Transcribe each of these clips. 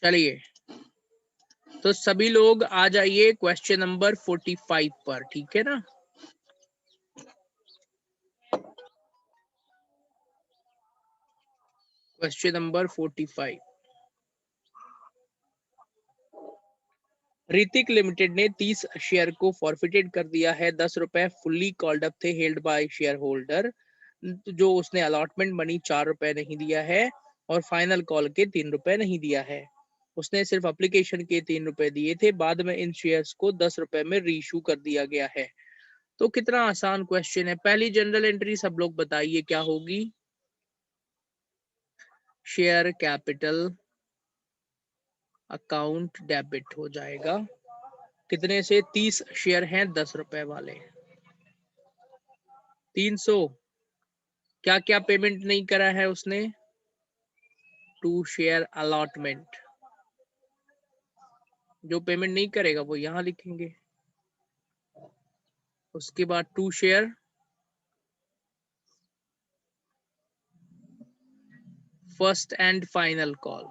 चलिए, तो सभी लोग आ जाइए क्वेश्चन नंबर 45 पर, ठीक है ना। Question number 45। ऋतिक लिमिटेड ने 30 शेयर को फॉरफिटेड कर दिया है। 10 रुपए फुल्ली कॉल्ड अप थे, हेल्ड बाय शेयर होल्डर। जो उसने अलॉटमेंट मनी 4 रुपए नहीं दिया है और फाइनल कॉल के 3 रुपए नहीं दिया है। उसने सिर्फ एप्लीकेशन के 3 रुपए दिए थे। बाद में इन शेयर्स को 10 रुपए में रीइशू कर दिया गया है। तो कितना आसान क्वेश्चन है। पहली जनरल एंट्री सब लोग बताइए क्या होगी। शेयर कैपिटल अकाउंट डेबिट हो जाएगा। कितने से? 30 शेयर हैं 10 रुपए वाले। 300। क्या क्या पेमेंट नहीं करा है उसने? 2 शेयर अलॉटमेंट। जो पेमेंट नहीं करेगा वो यहां लिखेंगे। उसके बाद 2 share first and final call.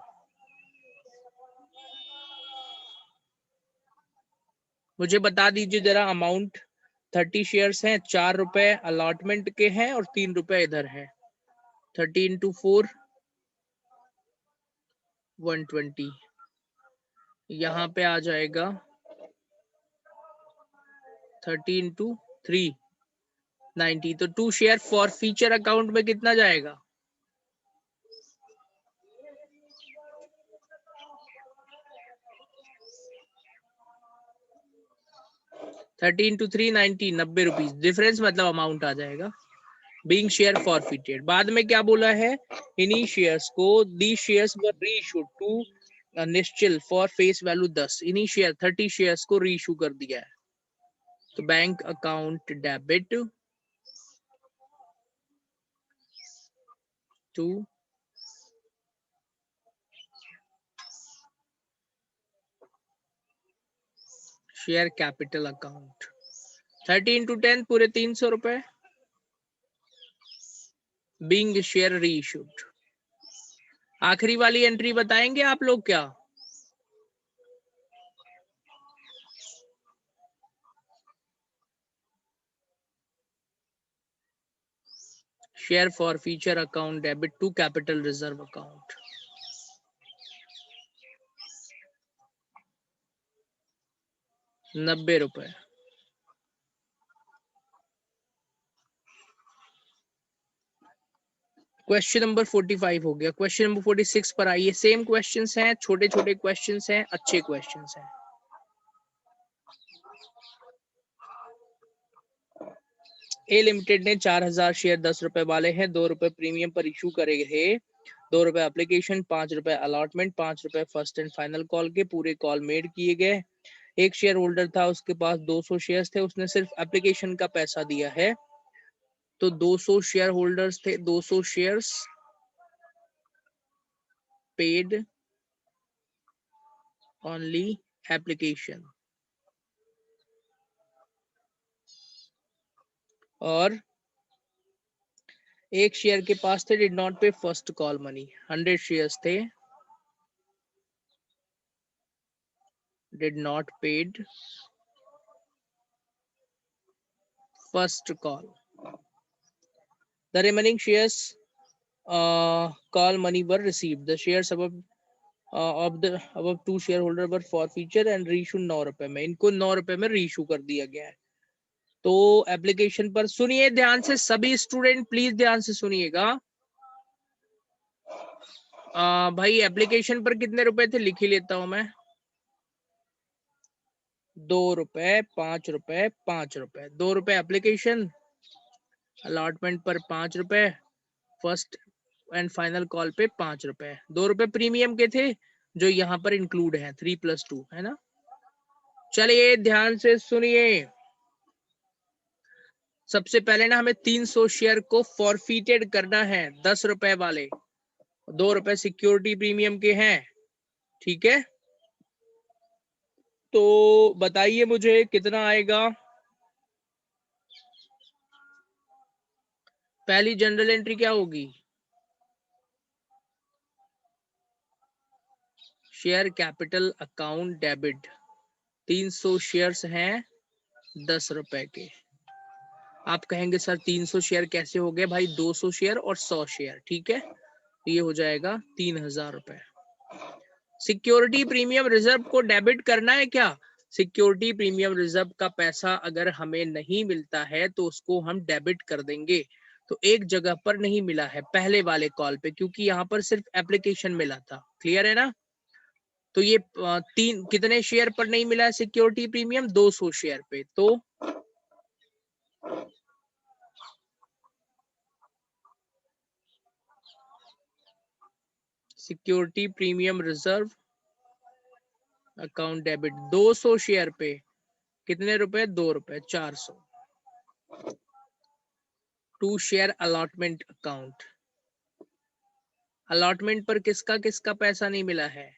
मुझे बता दीजिए जरा अमाउंट। 30 शेयर्स हैं, 4 रुपए अलॉटमेंट के हैं और 3 रुपए इधर हैं। 30 इंटू 4 120। यहाँ पे आ जाएगा 30 इंटू 3 90। तो 2 शेयर फॉर फीचर अकाउंट में कितना जाएगा? थर्टी इंटू 3 90, 90 रुपीज डिफरेंस, मतलब अमाउंट आ जाएगा। Being share forfeited. बाद में क्या बोला है? इन्हीं शेयर्स को the shares were reissued to Nischal for face value 10। इन्हीं शेयर 30 शेयर्स को रीइश्यू कर दिया है। तो bank account debit to share capital account. 30 into 10 पूरे 300 रुपए। Being share reissued. आखिरी वाली एंट्री बताएंगे आप लोग क्या? Share forfeiture account debit to capital reserve account. 90 रुपए। क्वेश्चन नंबर 45 हो गया। क्वेश्चन नंबर 46 पर आइए। सेम क्वेश्चंस हैं, छोटे छोटे क्वेश्चंस हैं, अच्छे क्वेश्चंस हैं। ए लिमिटेड ने 4000 शेयर 10 रुपए वाले हैं, 2 रुपए प्रीमियम पर इशू करे थे। 2 रुपए एप्लीकेशन, 5 रुपए अलॉटमेंट, 5 रुपए फर्स्ट एंड फाइनल कॉल के। पूरे कॉल मेड किए गए। एक शेयर होल्डर था, उसके पास 200 शेयर्स थे, उसने सिर्फ एप्लीकेशन का पैसा दिया है। तो 200 शेयर होल्डर्स थे, 200 शेयर्स पेड ओनली एप्लीकेशन। और एक शेयर के पास थे डिड नॉट पे फर्स्ट कॉल मनी। 100 शेयर्स थे, did not paid first call. The remaining shares call money were received. The shares above of the above 2 shareholder were forfeited and reissued 9 रुपए में। इनको 9 रुपए में रीइशू कर दिया गया है। तो एप्लीकेशन पर सुनिए ध्यान से, सभी स्टूडेंट प्लीज ध्यान से सुनिएगा। भाई एप्लीकेशन पर कितने रुपए थे लिख ही लेता हूं मैं। 2 रुपए, 5 रुपए, 5 रुपए। 2 रुपए एप्लीकेशन, अलॉटमेंट पर 5 रुपए, फर्स्ट एंड फाइनल कॉल पे 5 रुपए। 2 रुपए प्रीमियम के थे जो यहाँ पर इंक्लूड है, 3+2 है ना। चलिए ध्यान से सुनिए। सबसे पहले ना हमें 300 शेयर को फॉरफिटेड करना है, 10 रुपए वाले। 2 रुपए सिक्योरिटी प्रीमियम के हैं, ठीक है। तो बताइए मुझे कितना आएगा। पहली जनरल एंट्री क्या होगी? Share capital account debit 300 shares हैं 10 रुपए के। आप कहेंगे सर 300 शेयर कैसे हो गए भाई? 200 शेयर और 100 शेयर, ठीक है, ये हो जाएगा 3000 रुपए। सिक्योरिटी प्रीमियम रिजर्व को डेबिट करना है क्या? सिक्योरिटी प्रीमियम रिजर्व का पैसा अगर हमें नहीं मिलता है तो उसको हम डेबिट कर देंगे। तो एक जगह पर नहीं मिला है, पहले वाले कॉल पे, क्योंकि यहाँ पर सिर्फ एप्लीकेशन मिला था। क्लियर है ना? तो ये तीन कितने शेयर पर नहीं मिला है सिक्योरिटी प्रीमियम? 200 शेयर पे। तो security premium reserve account debit 200 share पे कितने रुपए? 2 रुपए, 400। To share allotment account, allotment पर किसका किसका पैसा नहीं मिला है?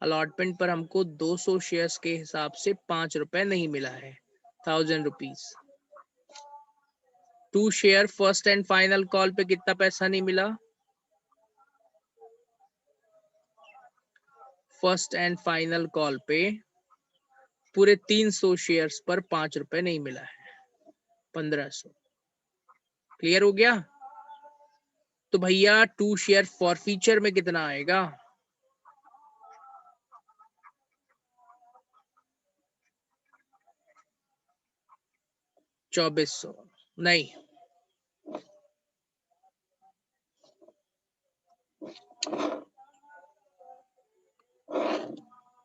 अलॉटमेंट पर हमको 200 शेयर्स के हिसाब से 5 रुपए नहीं मिला है, 1000 rupees. To share first and final call पे कितना पैसा नहीं मिला? फर्स्ट एंड फाइनल कॉल पे पूरे 300 शेयर्स पर 5 रुपए नहीं मिला है, 1500। क्लियर हो गया? तो भैया टू शेयर फॉर फीचर में कितना आएगा? 2400 नहीं,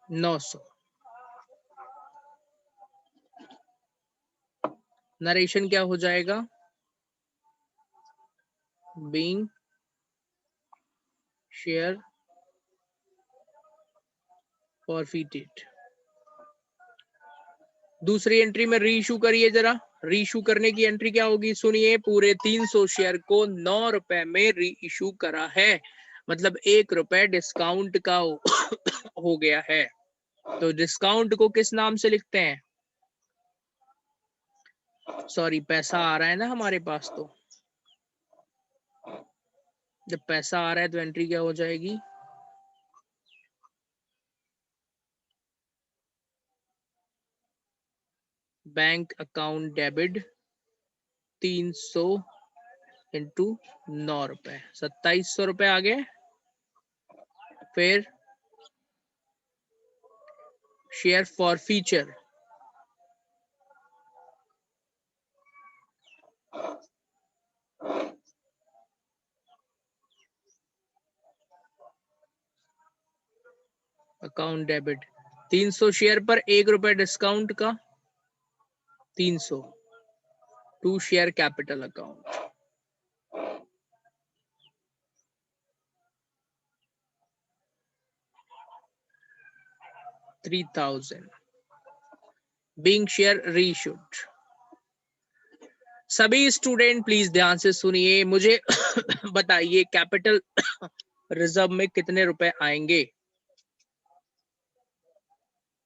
900। नरेशन क्या हो जाएगा? Being share forfeited. दूसरी एंट्री में री इशू करिए जरा। री इशू करने की एंट्री क्या होगी? सुनिए, पूरे 300 शेयर को 9 रुपए में री इशू करा है, मतलब 1 रुपए डिस्काउंट का हो गया है। तो डिस्काउंट को किस नाम से लिखते हैं? सॉरी, पैसा आ रहा है ना हमारे पास, तो जब पैसा आ रहा है तो एंट्री क्या हो जाएगी? बैंक अकाउंट डेबिट 300 इंटू 9 रुपए, 2700 रुपए आ गए। फिर share forfeiture account debit 300 share पर 1 रुपए डिस्काउंट का, 300 to share capital account. $3000 being share reissued. सभी स्टूडेंट प्लीज ध्यान से सुनिए, मुझे बताइए कैपिटल रिजर्व में कितने रुपए आएंगे?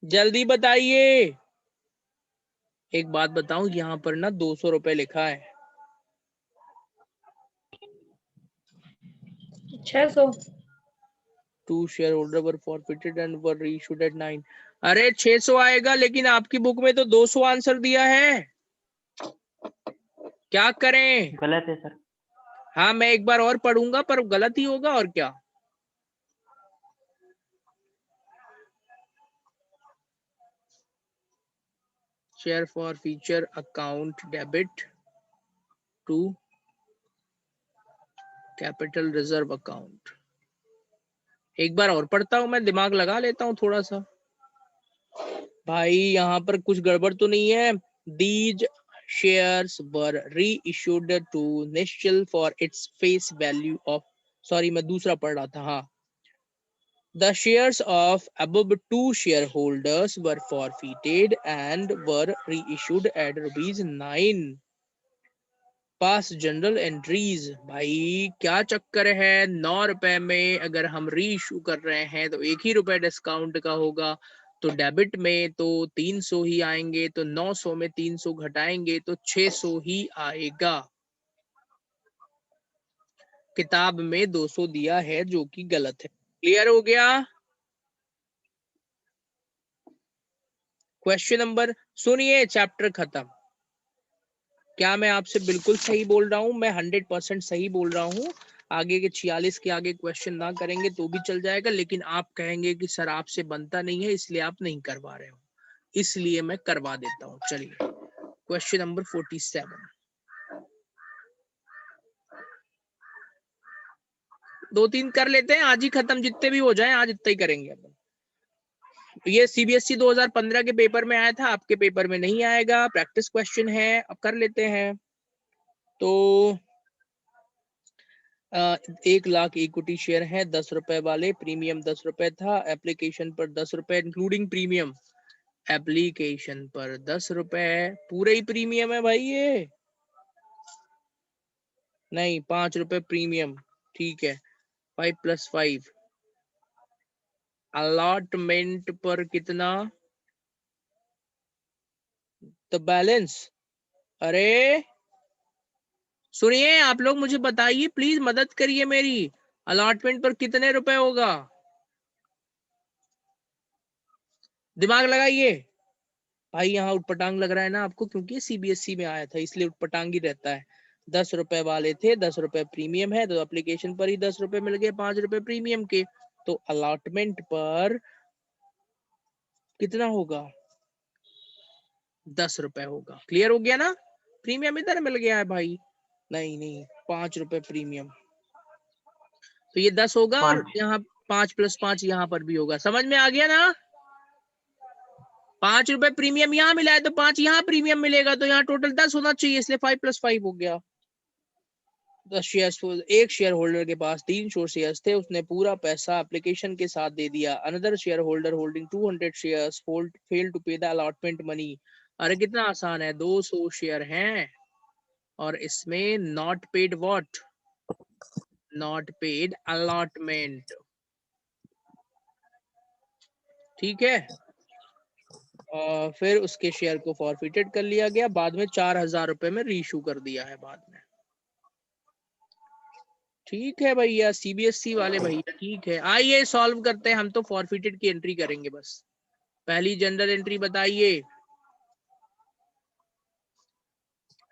जल्दी बताइए। एक बात बताऊं, यहाँ पर ना 200 रुपए लिखा है। 600। To share holder were forfeited and were reissued at 9। अरे 600 आएगा, लेकिन आपकी बुक में तो 200 आंसर दिया है, क्या करें? गलत है सर। हाँ, मैं एक बार और पढ़ूंगा, पर गलत ही होगा और क्या। Share forfeiture account debit to capital reserve account. एक बार और पढ़ता हूं, मैं दिमाग लगा लेता हूं थोड़ा सा। भाई यहाँ पर कुछ गड़बड़ तो नहीं है? These shares were reissued to Nischal for its face value of, sorry मैं दूसरा पढ़ रहा था। हाँ, the shares of above two shareholders were forfeited and were reissued at ₹9। Pass general entries. भाई क्या चक्कर है? 9 रुपए में अगर हम री इशू कर रहे हैं तो 1 ही रुपए डिस्काउंट का होगा, तो डेबिट में तो 300 ही आएंगे, तो 900 में 300 घटाएंगे तो 600 ही आएगा। किताब में 200 दिया है, जो कि गलत है। क्लियर हो गया? क्वेश्चन नंबर, सुनिए चैप्टर खत्म। क्या मैं आपसे बिल्कुल सही बोल रहा हूँ? मैं 100% सही बोल रहा हूँ। आगे के 46 के आगे क्वेश्चन ना करेंगे तो भी चल जाएगा, लेकिन आप कहेंगे कि सर आपसे बनता नहीं है इसलिए आप नहीं करवा रहे हो, इसलिए मैं करवा देता हूँ। चलिए क्वेश्चन नंबर 47, 2-3 कर लेते हैं, आज ही खत्म, जितने भी हो जाए आज इतना ही करेंगे अपन। ये सीबीएसई 2015 के पेपर में आया था, आपके पेपर में नहीं आएगा, प्रैक्टिस क्वेश्चन है, अब कर लेते हैं। तो 1 लाख इक्विटी शेयर है, 10 रुपए वाले, प्रीमियम 10 रुपए था, एप्लीकेशन पर 10 रुपए इंक्लूडिंग प्रीमियम, एप्लीकेशन पर 10 रुपए, पूरे ही प्रीमियम है भाई ये, नहीं 5 रुपए प्रीमियम, ठीक है। 5+5 अलॉटमेंट पर कितना, तो बैलेंस, अरे सुनिए आप लोग, मुझे बताइए प्लीज, मदद करिए मेरी, अलॉटमेंट पर कितने रुपए होगा, दिमाग लगाइए भाई। यहाँ उटपटांग लग रहा है ना आपको, क्योंकि सीबीएसई में आया था इसलिए उटपटांग ही रहता है। 10 रुपए वाले थे, 10 रुपए प्रीमियम है, तो एप्लीकेशन पर ही 10 रुपए मिल गए, 5 रुपए प्रीमियम के, तो अलॉटमेंट पर कितना होगा, 10 रुपए होगा। क्लियर हो गया ना, प्रीमियम इधर मिल गया है भाई, नहीं नहीं 5 रुपए प्रीमियम, तो ये 10 होगा, और 5। यहाँ 5+5 यहाँ पर भी होगा, समझ में आ गया ना। 5 रुपए प्रीमियम यहाँ मिला है तो 5 यहाँ प्रीमियम मिलेगा, तो यहाँ टोटल 10 होना चाहिए, इसलिए 5+5 हो गया। 10 शेयर, एक शेयर होल्डर के पास 300 शेयर्स थे, उसने पूरा पैसा एप्लीकेशन के साथ दे दिया। Another share holder holding 200 shares fail to pay the allotment money. अरे कितना आसान है, 200 शेयर हैं और इसमें not paid what, not paid allotment, ठीक है। और फिर उसके शेयर को फॉरफिटेड कर लिया गया, बाद में 4,000 रुपए में रीइशू कर दिया है बाद में। ठीक है भैया, सीबीएसई वाले भैया, ठीक है, आइए सॉल्व करते हैं, हम तो फॉरफिटेड की एंट्री करेंगे बस। पहली जनरल एंट्री बताइए,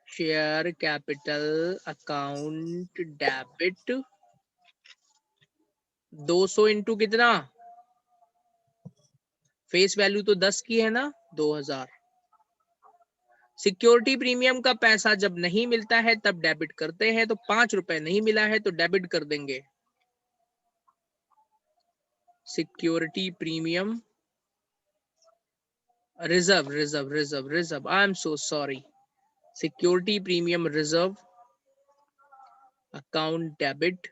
share capital account debit 200 into कितना, फेस वैल्यू तो 10 की है ना, 2000। सिक्योरिटी प्रीमियम का पैसा जब नहीं मिलता है तब डेबिट करते हैं, तो 5 रुपए नहीं मिला है तो डेबिट कर देंगे। Security premium, reserve reserve reserve reserve, I am so sorry, security premium reserve account debit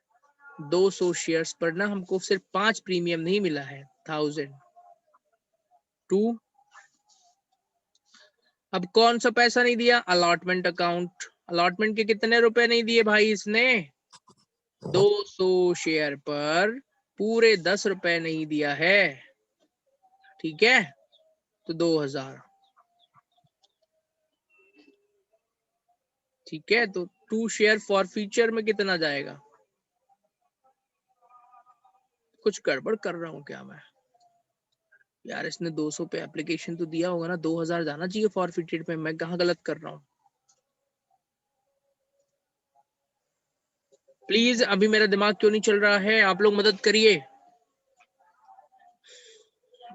200 shares पर ना हमको सिर्फ 5 प्रीमियम नहीं मिला है, 1002। अब कौन सा पैसा नहीं दिया, अलॉटमेंट अकाउंट, अलॉटमेंट के कितने रुपए नहीं दिए भाई इसने, 200 शेयर पर पूरे 10 रुपए नहीं दिया है, ठीक है, तो 2000, ठीक है। तो 2 शेयर फॉर फ्यूचर में कितना जाएगा, कुछ गड़बड़ कर रहा हूँ क्या मैं यार, इसने 200 पे एप्लीकेशन तो दिया होगा ना, 2000 जाना चाहिए फॉरफिटेड पे, मैं कहाँ गलत कर रहा हूँ। प्लीज अभी मेरा दिमाग क्यों नहीं चल रहा है, आप लोग मदद करिए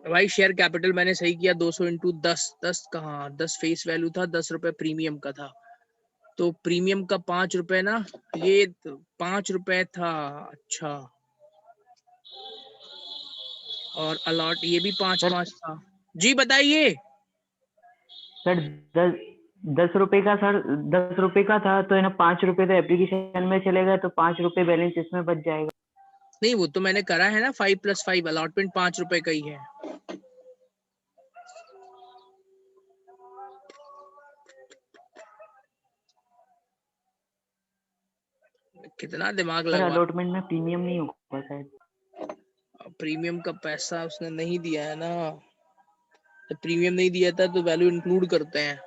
भाई। शेयर कैपिटल मैंने सही किया, 200 इंटू 10, 10 कहाँ, 10 फेस वैल्यू था, 10 रुपए प्रीमियम का था, तो प्रीमियम का 5 रुपए ना, ये 5 रुपए था, अच्छा, और अलॉट ये भी 5 सर 5 था। जी बताइए। सर 10 रुपए का, सर 10 रुपए का था तो है ना, 5 रुपए तो एप्लीकेशन में चलेगा, तो 5 रुपए बैलेंस इसमें बच जाएगा। नहीं वो तो मैंने करा है ना, 5+5 अलॉटमेंट 5 रुपए का ही है। कितना दिमाग सर लगवा, अलॉटमेंट में प्रीमियम नहीं होगा शायद। प्रीमियम का पैसा उसने नहीं दिया है ना, तो प्रीमियम नहीं दिया था तो वैल्यू इंक्लूड करते हैं।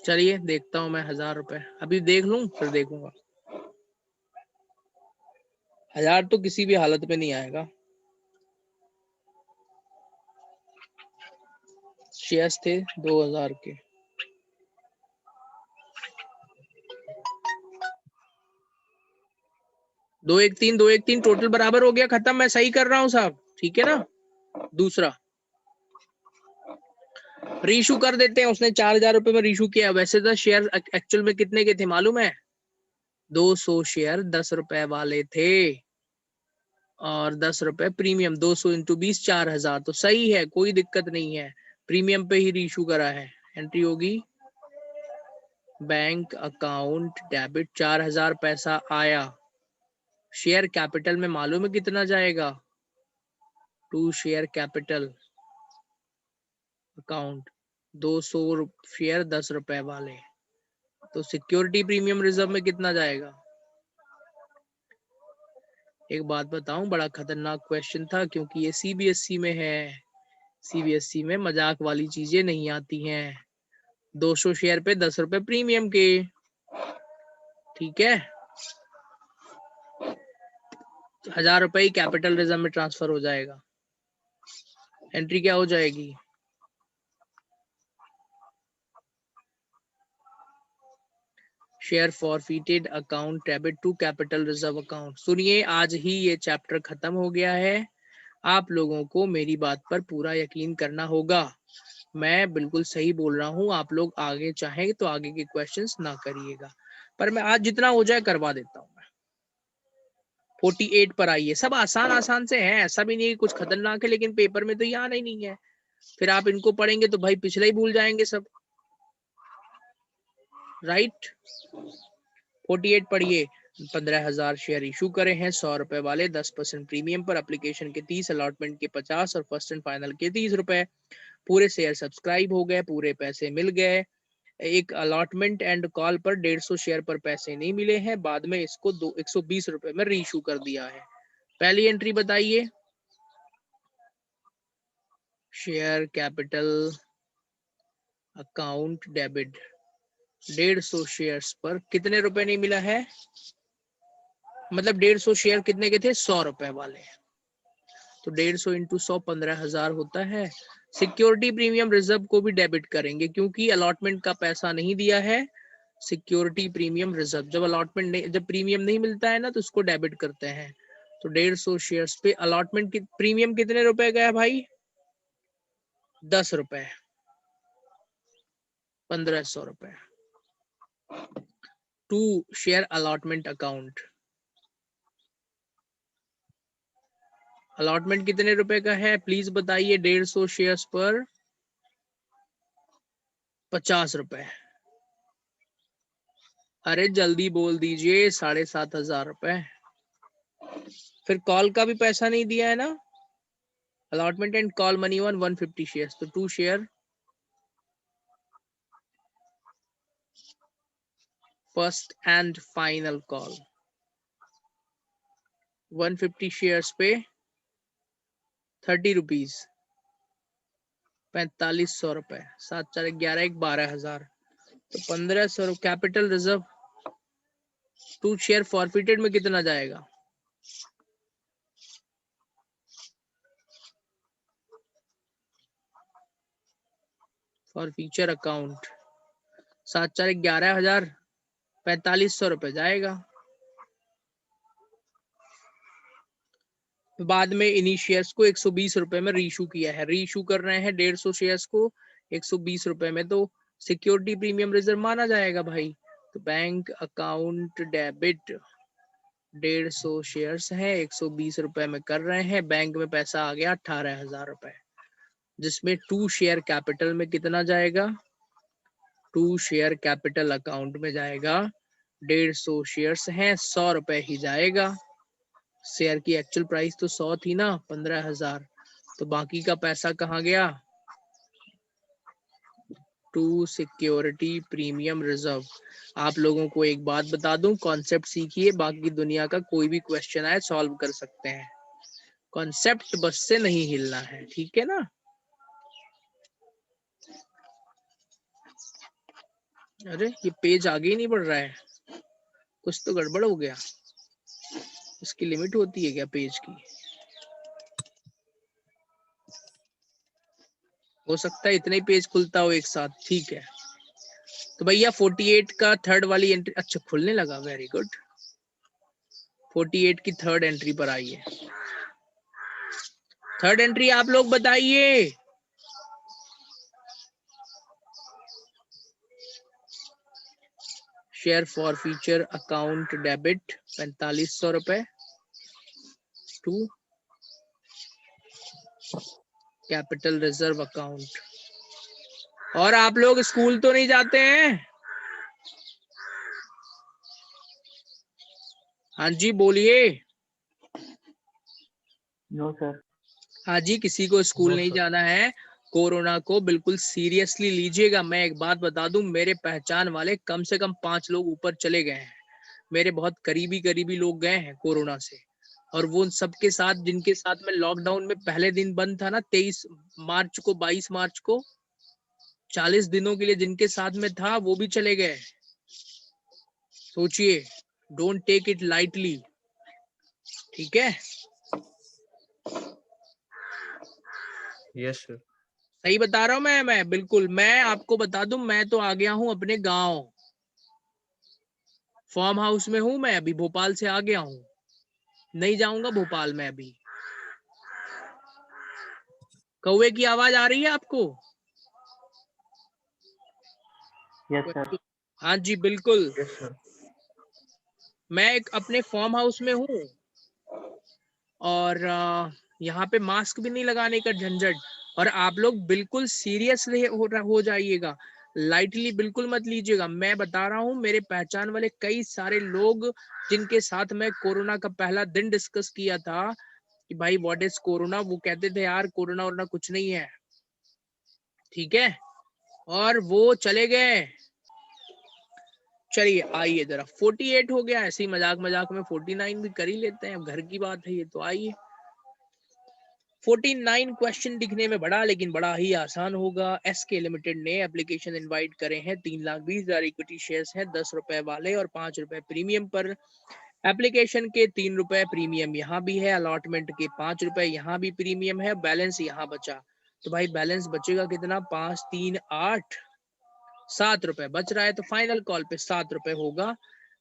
चलिए देखता हूं मैं 1000 रुपए, अभी देख लूं फिर देखूंगा। 1000 तो किसी भी हालत में नहीं आएगा। शेयर्स थे 2000 के। दो एक तीन टोटल बराबर हो गया, खत्म। मैं सही कर रहा हूँ साहब, ठीक है ना। दूसरा रीशू कर देते हैं, उसने 4000 रुपए में रीशू किया। वैसे तो शेयर एक्चुअल में कितने के थे मालूम है? 200 शेयर 10 रुपए वाले थे और 10 रुपए प्रीमियम। 200 इंटू 20 4000, तो सही है, कोई दिक्कत नहीं है। प्रीमियम पे ही रीशू करा है। एंट्री होगी बैंक अकाउंट डेबिट, 4000 पैसा आया। शेयर कैपिटल में मालूम है कितना जाएगा? To share capital account 200 share 10 रुपए वाले, तो सिक्योरिटी प्रीमियम रिजर्व में कितना जाएगा? एक बात बताऊं, बड़ा खतरनाक क्वेश्चन था, क्योंकि ये सीबीएसई में है। सीबीएसई में मजाक वाली चीजें नहीं आती हैं। 200 शेयर पे 10 रुपए प्रीमियम के, ठीक है। 1000 रुपए ही कैपिटल रिजर्व में ट्रांसफर हो जाएगा। एंट्री क्या हो जाएगी? Share forfeited account debit to capital reserve account. सुनिए, आज ही ये चैप्टर खत्म हो गया है। आप लोगों को मेरी बात पर पूरा यकीन करना होगा। मैं बिल्कुल सही बोल रहा हूँ। आप लोग आगे चाहें तो आगे के क्वेश्चंस ना करिएगा, पर मैं आज जितना हो जाए करवा देता हूँ। 48 पर आइए। सब आसान आसान से हैं, ऐसा भी नहीं है कुछ खतरनाक है, लेकिन पेपर में तो ये आना ही नहीं है। फिर आप इनको पढ़ेंगे तो भाई पिछले ही भूल जाएंगे सब, राइट। 48 पढ़िए। 15,000 शेयर इशू करे हैं 100 रुपए वाले, 10% प्रीमियम पर। एप्लीकेशन के 30, अलॉटमेंट के 50 और फर्स्ट एंड फाइनल के 30 रुपए। पूरे शेयर सब्सक्राइब हो गए, पूरे पैसे मिल गए। एक अलॉटमेंट एंड कॉल पर 150 शेयर पर पैसे नहीं मिले हैं, बाद में इसको 120 रुपए में रीइशू कर दिया है। पहली एंट्री बताइए। Share capital account debit, 150 shares पर कितने रुपए नहीं मिला है? मतलब 150 शेयर कितने के थे? 100 रुपए वाले। तो 150 इंटू 100 15,000 होता है। सिक्योरिटी प्रीमियम रिजर्व को भी डेबिट करेंगे, क्योंकि अलॉटमेंट का पैसा नहीं दिया है। सिक्योरिटी प्रीमियम रिजर्व, जब अलॉटमेंट नहीं, जब प्रीमियम नहीं मिलता है ना, तो उसको डेबिट करते हैं। तो 150 शेयर्स पे अलॉटमेंट की प्रीमियम कितने रुपए गया भाई? 10 रुपए, 1500 रुपए। To share allotment account, allotment कितने रुपए का है प्लीज बताइए? 150 शेयर्स पर 50 रुपए। अरे जल्दी बोल दीजिए, 7,500 रुपए। फिर कॉल का भी पैसा नहीं दिया है ना। Allotment and call money 150 shares, तो 2 share first and final call 150 shares पे 30 रुपीज, 4500 रुपए। 7 4 11 1 12,000, तो 1500। Capital reserve to share forfeited में कितना जाएगा? फॉर फ्यूचर अकाउंट 7 4 11,000, 4500 रुपए जाएगा। बाद में इन्हीं शेयर्स को 120 रुपए में रीइशू किया है। रीइशू कर रहे हैं 150 शेयर्स को 120 रुपए में, तो सिक्योरिटी प्रीमियम रिजर्व माना जाएगा भाई। तो बैंक अकाउंट डेबिट 150 शेयर्स है, 120 रुपए में कर रहे हैं। बैंक में पैसा आ गया 18,000 रुपए, जिसमें टू शेयर कैपिटल में कितना जाएगा? टू शेयर कैपिटल अकाउंट में जाएगा 150 शेयर्स हैं, 100 रुपए ही जाएगा। शेयर की एक्चुअल प्राइस तो 100 थी ना, 15,000, तो बाकी का पैसा कहाँ गया? To security premium reserve. आप लोगों को एक बात बता दूं, कॉन्सेप्ट सीखिए, बाकी दुनिया का कोई भी क्वेश्चन आए सॉल्व कर सकते हैं। कॉन्सेप्ट बस से नहीं हिलना है, ठीक है ना। अरे ये पेज आगे ही नहीं बढ़ रहा है, कुछ तो गड़बड़ हो गया। इसकी लिमिट होती है क्या पेज की? हो सकता है इतने ही पेज खुलता हो एक साथ। ठीक है, तो भैया 48 का थर्ड वाली एंट्री, अच्छा खुलने लगा, वेरी गुड। 48 की थर्ड एंट्री पर आइए। थर्ड एंट्री आप लोग बताइए। Share forfeiture account debit 4500 रुपए टू कैपिटल रिजर्व अकाउंट। और आप लोग स्कूल तो नहीं जाते हैं? हाँ जी बोलिए। No sir. हाँ जी, किसी को स्कूल नो नहीं सर। जाना है। कोरोना को बिल्कुल सीरियसली लीजिएगा। मैं एक बात बता दूं, मेरे पहचान वाले कम से कम 5 लोग ऊपर चले गए हैं। मेरे बहुत करीबी लोग गए हैं कोरोना से। और वो उन सबके साथ जिनके साथ में लॉकडाउन में पहले दिन बंद था ना, 23 मार्च को 22 मार्च को 40 दिनों के लिए जिनके साथ में था, वो भी चले गए। सोचिए, डोंट टेक इट लाइटली, ठीक है? Yes sir. सही बता रहा हूँ मैं बिल्कुल। मैं आपको बता दूं, मैं तो आ गया हूँ अपने गांव, फार्म हाउस में हूँ मैं अभी, भोपाल से आ गया हूँ, नहीं जाऊंगा भोपाल में अभी। कौवे की आवाज आ रही है आपको? Yes sir. हाँ जी बिल्कुल। Yes sir. मैं एक अपने फार्म हाउस में हूँ, और यहाँ पे मास्क भी नहीं लगाने का झंझट। और आप लोग बिल्कुल सीरियसली हो जाइएगा, लाइटली बिल्कुल मत लीजिएगा। मैं बता रहा हूँ, मेरे पहचान वाले कई सारे लोग जिनके साथ मैं कोरोना का पहला दिन डिस्कस किया था कि भाई व्हाट इज कोरोना, वो कहते थे यार कोरोना वोरोना कुछ नहीं है, ठीक है? और वो चले गए। चलिए आइए जरा, 48 हो गया, ऐसे ही मजाक मजाक में 49 भी कर ही लेते हैं, अब घर की बात है ये तो। आइए, 49 क्वेश्चन दिखने में बड़ा, लेकिन बड़ा ही आसान होगा। एसके लिमिटेड ने एप्लीकेशन इनवाइट करे हैं, 3,20,000 इक्विटी शेयर्स हैं, 10 रुपए वाले और 5 रुपए प्रीमियम पर। एप्लीकेशन के 3 रुपए प्रीमियम यहाँ भी है, अलॉटमेंट के 5 रुपए यहाँ भी प्रीमियम है, बैलेंस यहाँ बचा। तो भाई बैलेंस बचेगा कितना? 5 3 8 7 रुपए बच रहा है, तो फाइनल कॉल पे 7 रुपए होगा।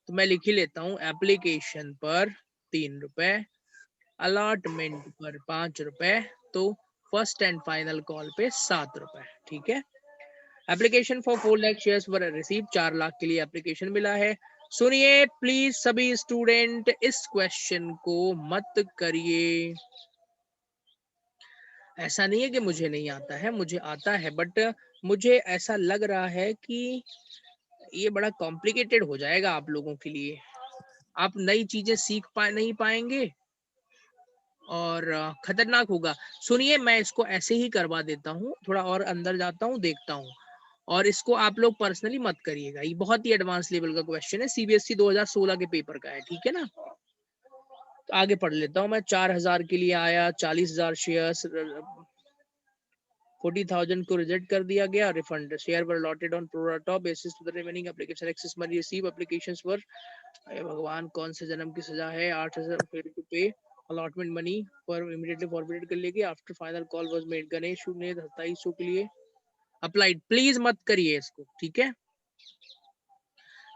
तो मैं लिख ही लेता हूँ, एप्लीकेशन पर 3 रुपए, अलॉटमेंट पर 5 रुपए, तो फर्स्ट एंड फाइनल कॉल पे 7 रुपए, ठीक है? Application for 4 lakh shares were receive, 4 lakh के लिए एप्लीकेशन मिला है। सुनिए प्लीज सभी स्टूडेंट, इस क्वेश्चन को मत करिए। ऐसा नहीं है कि मुझे नहीं आता है, मुझे आता है, बट मुझे ऐसा लग रहा है कि ये बड़ा कॉम्प्लिकेटेड हो जाएगा आप लोगों के लिए। आप नई चीजें सीख नहीं पाएंगे और खतरनाक होगा। सुनिए, मैं इसको ऐसे ही करवा देता हूँ, थोड़ा और अंदर जाता हूँ, देखता हूँ। और इसको आप लोग पर्सनली मत करिएगा, ये बहुत ही एडवांस लेवल का क्वेश्चन है, सीबीएसई 2016 के पेपर का है, ठीक है ना? तो आगे पढ़ लेता हूँ मैं। 4,000 के लिए आया, 40,000 शेयर्स, 40,000 को रिजेक्ट कर दिया गया, refund share were allotted on pro rata basis to the remaining application excess money receive applications were. भगवान, कौन से जन्म की सजा है? 8,000 fail to pay allotment money पर इमीडिएटली फॉरवर्डेड कर लेगी after final call was made. Ganesh ने 2700 के लिए अप्लाइड। प्लीज मत करिए इसको, ठीक है?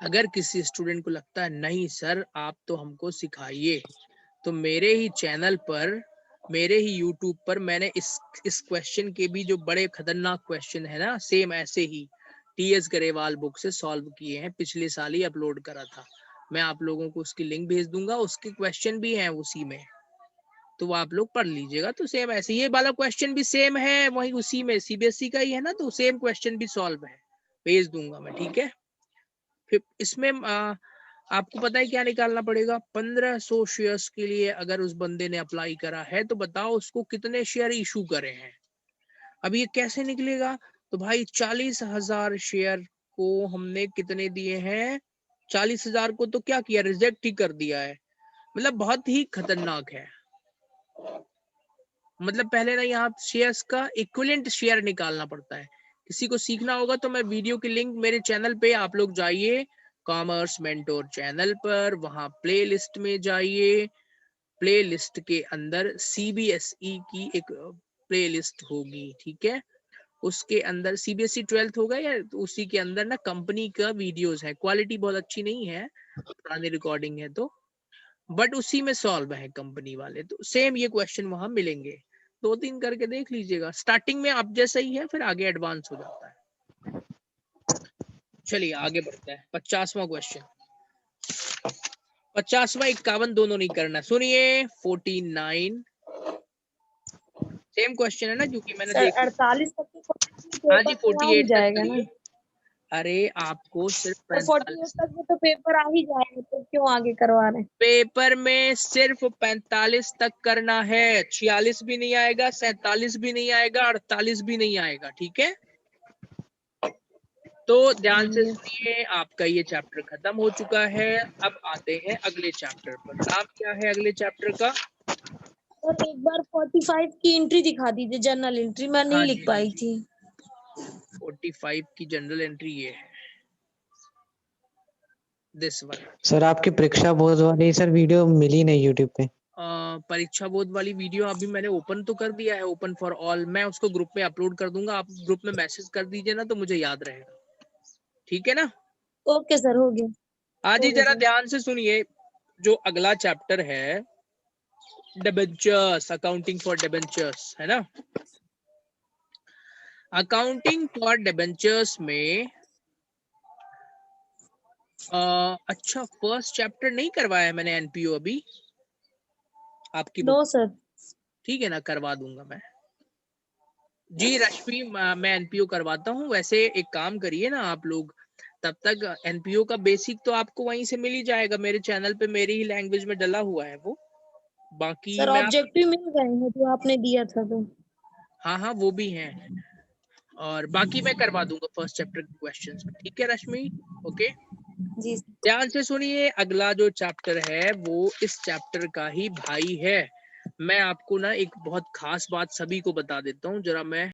अगर किसी स्टूडेंट को लगता है नहीं सर आप तो हमको सिखाइए, तो मेरे ही चैनल पर, मेरे ही यूट्यूब पर मैंने इस क्वेश्चन के भी जो बड़े खतरनाक क्वेश्चन है ना, सेम ऐसे ही टीएस गरेवाल बुक से सॉल्व किए हैं, पिछले साल ही अपलोड करा था। मैं आप लोगों को उसकी लिंक भेज दूंगा, उसके क्वेश्चन भी हैं उसी में, तो वो आप लोग पढ़ लीजिएगा। तो सेम ऐसे ये वाला क्वेश्चन भी सेम है, वही उसी में सीबीएसई का ही है ना, तो सेम क्वेश्चन भी सॉल्व है, भेज दूंगा मैं, ठीक है? फिर इसमें आपको पता है क्या निकालना पड़ेगा? 1500 शेयर्स के लिए अगर उस बंदे ने अप्लाई करा है, तो बताओ उसको कितने शेयर इशू करे हैं। अब ये कैसे निकलेगा? तो भाई 40,000 शेयर को हमने कितने दिए हैं? 40,000 को तो क्या किया, रिजेक्ट ही कर दिया है। मतलब बहुत ही खतरनाक है। मतलब पहले ना यहाँ शेयर्स का इक्विवेलेंट शेयर निकालना पड़ता है किसी को सीखना होगा तो मैं वीडियो की लिंक मेरे चैनल पे आप लोग जाइए, कॉमर्स मेंटोर चैनल पर, वहां प्ले लिस्ट में जाइए। प्ले लिस्ट के अंदर सीबीएसई की एक प्ले लिस्ट होगी, ठीक है। उसके अंदर सीबीएसई 12th होगा या उसी के अंदर ना कंपनी का वीडियोस है, क्वालिटी बहुत अच्छी नहीं है, पुरानी रिकॉर्डिंग है तो, बट उसी में सॉल्व है कंपनी वाले, तो सेम ये क्वेश्चन वहां मिलेंगे। 2-3 करके देख लीजिएगा, स्टार्टिंग में आप जैसा ही है, फिर आगे एडवांस हो जाता है। चलिए आगे बढ़ते हैं। 50वां क्वेश्चन, 50वां 51 दोनों नहीं करना, सुनिए। 49 सेम क्वेश्चन है ना, जो कि मैंने सर देखा। 48 तक तो हाँ जी, पेपर आ ही 48 तक जाएगा ना। करिए। अरे आपको सिर्फ और 48 तक में तो पेपर आ ही जाएगा, तो क्यों आगे करवा रहे हैं? पेपर में सिर्फ 45 तक करना है, 46 भी नहीं आएगा, 47 भी नहीं आएगा, 48 भी नहीं आएगा, ठीक है। तो ध्यान से सुनिए, आपका ये चैप्टर खत्म हो चुका है। अब आते हैं अगले चैप्टर पर। नाम क्या है अगले चैप्टर का? और एक बार 45 की एंट्री दिखा दीजिए, जर्नल एंट्री मैं नहीं हाँ लिख जी, पाई थी। 45 की जनरल एंट्री ये है, दिस वन। सर आपकी परीक्षा बोर्ड वाली सर वीडियो मिली नहीं यूट्यूब पे। परीक्षा बोध वाली वीडियो अभी मैंने ओपन तो कर दिया है, ओपन फॉर ऑल। मैं उसको ग्रुप में अपलोड कर दूंगा, आप ग्रुप में मैसेज कर दीजिए ना, तो मुझे याद रहेगा, ठीक है ना। ओके सर, हो गया। आज ही ओके जरा सर। ध्यान से सुनिए, जो अगला चैप्टर है डिबेंचर्स, अकाउंटिंग फॉर डिबेंचर्स, है ना। अकाउंटिंग फॉर डिबेंचर्स में अच्छा, फर्स्ट चैप्टर नहीं करवाया है मैंने एनपीओ अभी आपकी बुक, नो सर। ठीक है ना, करवा दूंगा मैं जी। रश्मि, मैं एनपीओ करवाता हूँ। वैसे एक काम करिए ना आप लोग, तब तक एनपीओ का बेसिक तो आपको वहीं से मिल ही जाएगा, मेरे चैनल पे मेरी ही लैंग्वेज में डला हुआ है वो। बाकी सर मैं ऑब्जेक्टिव मिल गए हैं जो आपने दिया था तो। हाँ हाँ वो भी है, और बाकी मैं करवा दूंगा फर्स्ट चैप्टर के क्वेश्चंस में, ठीक है रश्मि। ओके, जी। ध्यान से सुनिए, अगला जो चैप्टर है वो इस चैप्टर का ही भाई है। मैं आपको ना एक बहुत खास बात सभी को बता देता हूँ, जरा मैं